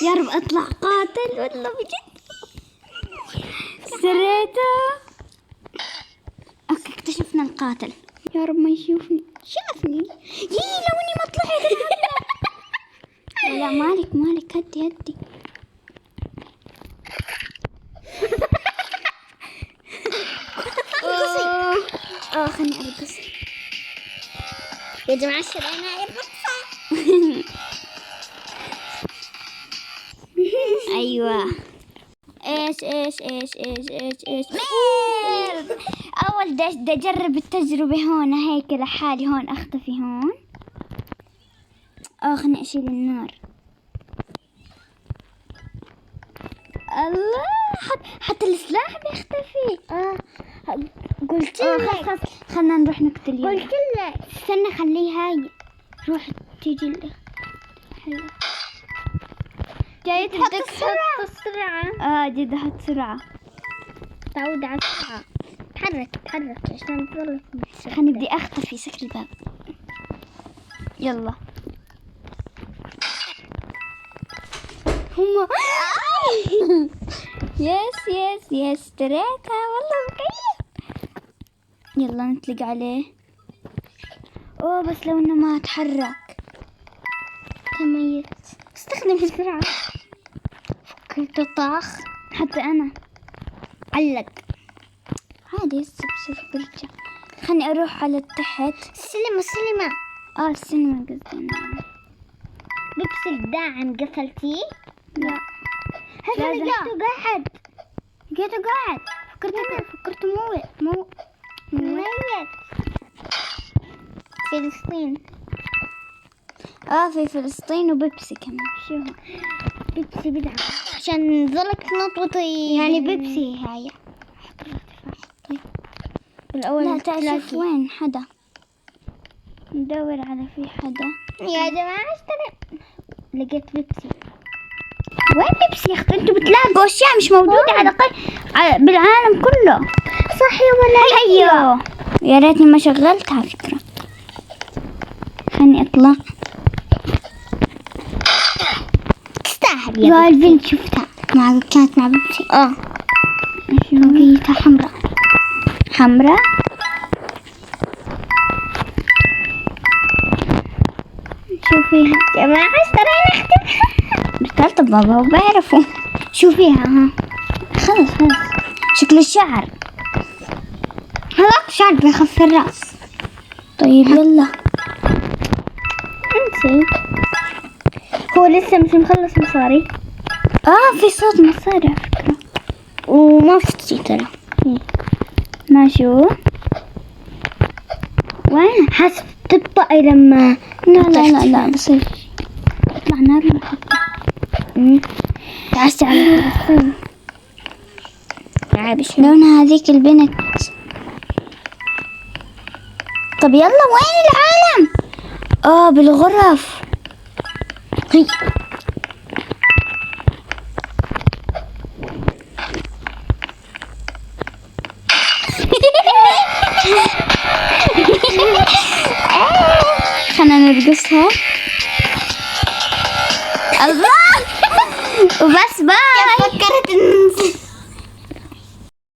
يا رب اطلع قاتل والله بجد. سريته. اوكي اكتشفنا القاتل. يا رب ما يشوفني. شافني. لو اني ما طلعت. لا مالك هدي. خلني ارقص يا جماعة. شرينا الرقصة. ايوه. ايش ميل. اول دا اجرب التجربة هون هيك لحالي. هون اختفي هون. خلني اشيل النار. الله حتى السلاح بيختفي. قلت لك خلنا نروح نقتل. قلت لك استنى خليها روح تيجي حلو. جاي تحط السرعة. جد حط سرعة. تعود على السرعة. تحرك عشان تظل. خلني بدي اختفي. سكر الباب. يلا هما. يس تريتها والله مكيف. يلا نطلق عليه. بس لو انه ما تحرك تميت. استخدم السرعة. فكرته طاخ. حتى انا علق عادي. يصير برجع. خلني اروح على تحت. السينما. السينما قصدي. بيبسي الداعم قفلتيه؟ لا. هذا لقيته قاعد. فكرته ميت. فلسطين. في فلسطين وبيبسي كمان. شو بيبسي بدعم عشان ظلك نطوطي. يعني بيبسي هاي. طيب بالأول لا تعرف وين حدا. ندور على في حدا. يا جماعة اشتري. لقيت بيبسي. وين بيبسي يا اختي؟ انتوا بتلاقوا اشياء مش موجودة على بالعالم كله. صح يا ولد. ايوه يا ريتني ما شغلتها فكرة. خلني اطلع. تستاهل يا البنت. شفتها كانت مع بيبسي. لقيتها حمراء. شوفيها جماعة. اشترينا اشتريت بابا وبعرفوا. شوفيها. خلص شكل الشعر. هذا شعر بيخف الراس. طيب يلا انسي. هو لسه مش مخلص مصاري. في صوت مصاري على فكرة. وما في ترى. ما شو وين حسب تبطئي لما. لا بصير اطلع نار ونحطه. تعسي على فلسطين. لونها هذيك البنت. طب يلا وين العالم؟ بالغرف. هي خلنا نرقصها. الله وبس باي. فكرت